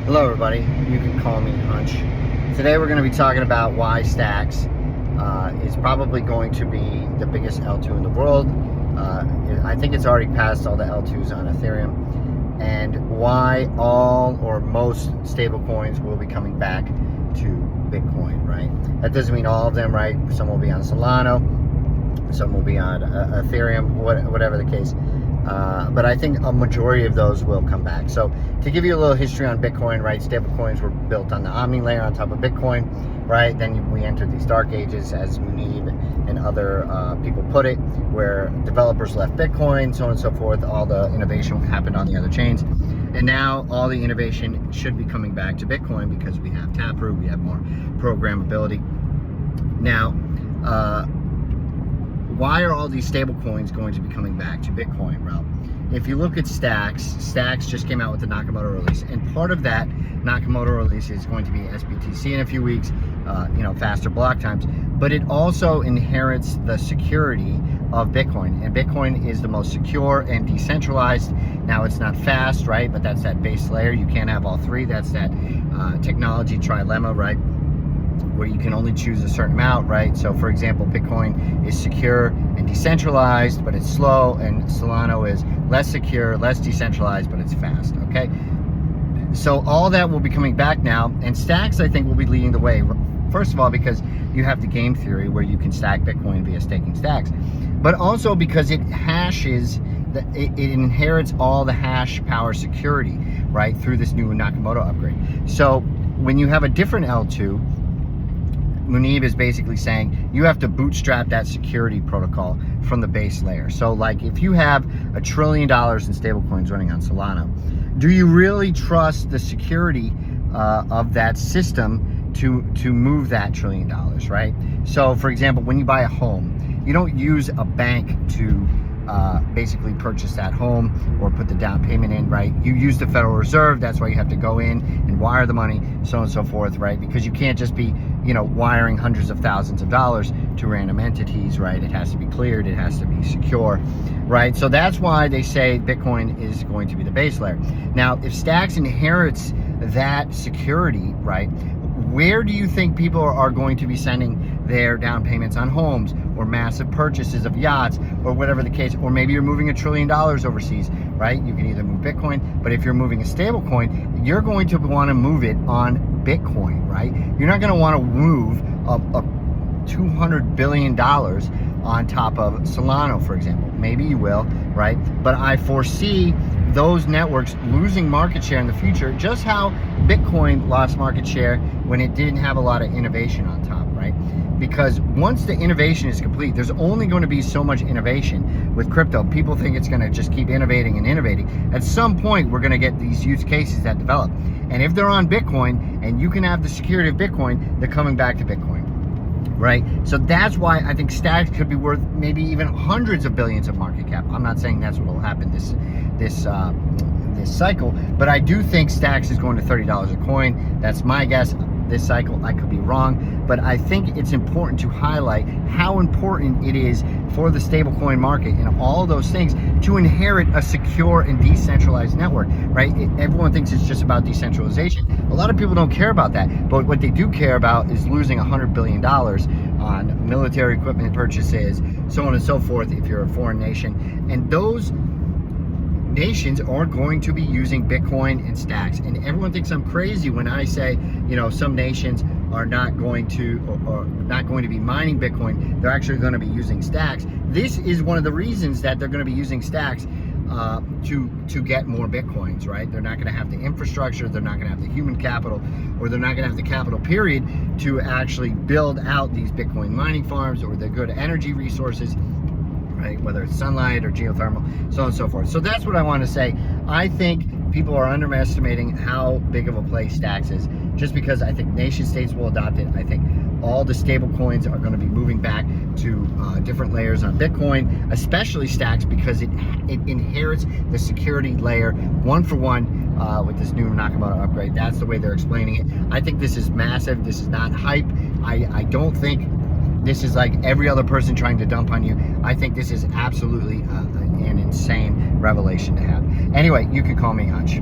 Hello everybody, you can call me Hunch. Today we're going to be talking about why STX is probably going to be the biggest L2 in the world. I think it's already passed all the L2s on Ethereum, and why all or most stable coins will be coming back to Bitcoin, right? That doesn't mean all of them, right? Some will be on Solana, some will be on Ethereum, whatever the case. But I think a majority of those will come back. So to give you a little history on Bitcoin, right, stable coins were built on the Omni layer on top of Bitcoin, right? Then we entered these dark ages, as Munib and other people put it, where developers left Bitcoin, so on and so forth. All the innovation happened on the other chains. And now all the innovation should be coming back to Bitcoin because we have Taproot, we have more programmability. Now, why are all these stable coins going to be coming back to Bitcoin? Well, if you look at STX just came out with the Nakamoto release, and part of that Nakamoto release is going to be SBTC in a few weeks, faster block times, but it also inherits the security of Bitcoin, and Bitcoin is the most secure and decentralized. Now, it's not fast, right, but that's that base layer. You can't have all three. That's that technology trilemma, right, where you can only choose a certain amount, right? So for example, Bitcoin is secure and decentralized, but it's slow, and Solana is less secure, less decentralized, but it's fast, okay? So all that will be coming back now, and STX, I think, will be leading the way. First of all, because you have the game theory where you can stack Bitcoin via staking stacks, but also because it hashes, it inherits all the hash power security, right, through this new Nakamoto upgrade. So when you have a different L2, Munib is basically saying you have to bootstrap that security protocol from the base layer. So like if you have $1 trillion in stablecoins running on Solana, do you really trust the security of that system to move that $1 trillion, right? So for example, when you buy a home, you don't use a bank to basically purchase that home or put the down payment in, right? You use the Federal Reserve. That's why you have to go in and wire the money, so on and so forth, right? Because you can't just be, wiring hundreds of thousands of dollars to random entities, right? It has to be cleared. It has to be secure, right? So that's why they say Bitcoin is going to be the base layer. Now, if STX inherits that security, right, where do you think people are going to be sending their down payments on homes or massive purchases of yachts or whatever the case? Or maybe you're moving $1 trillion overseas, right? You can either move Bitcoin, but if you're moving a stable coin, you're going to want to move it on Bitcoin, right? You're not going to want to move a $200 billion on top of Solana, for example. Maybe you will, right? But I foresee those networks losing market share in the future, just how Bitcoin lost market share when it didn't have a lot of innovation on top, right? Because once the innovation is complete, there's only going to be so much innovation with crypto. People think it's going to just keep innovating and innovating. At some point, we're going to get these use cases that develop. And if they're on Bitcoin and you can have the security of Bitcoin, they're coming back to Bitcoin. Right? So that's why I think STX could be worth maybe even hundreds of billions of market cap. I'm not saying that's what will happen this cycle, but I do think STX is going to $30 a coin. That's my guess. This cycle, I could be wrong, but I think it's important to highlight how important it is for the stablecoin market and all those things to inherit a secure and decentralized network, right? Everyone thinks it's just about decentralization. A lot of people don't care about that, but what they do care about is losing $100 billion on military equipment purchases, so on and so forth, if you're a foreign nation. And those nations are going to be using Bitcoin and stacks, and everyone thinks I'm crazy when I say, some nations are not going to or not going to be mining Bitcoin. They're actually going to be using stacks. This is one of the reasons that they're going to be using stacks to get more Bitcoins, right? They're not going to have the infrastructure, they're not going to have the human capital, or they're not going to have the capital period to actually build out these Bitcoin mining farms or the good energy resources, right? Whether it's sunlight or geothermal, so on and so forth. So that's what I want to say. I think people are underestimating how big of a play STX is, just because I think nation states will adopt it. I think all the stable coins are going to be moving back to different layers on Bitcoin, especially STX, because it inherits the security layer one for one with this new Nakamoto upgrade. That's the way they're explaining it. I think this is massive. This is not hype. I don't think this is like every other person trying to dump on you. I think this is absolutely an insane revelation to have. Anyway, you can call me Hunch.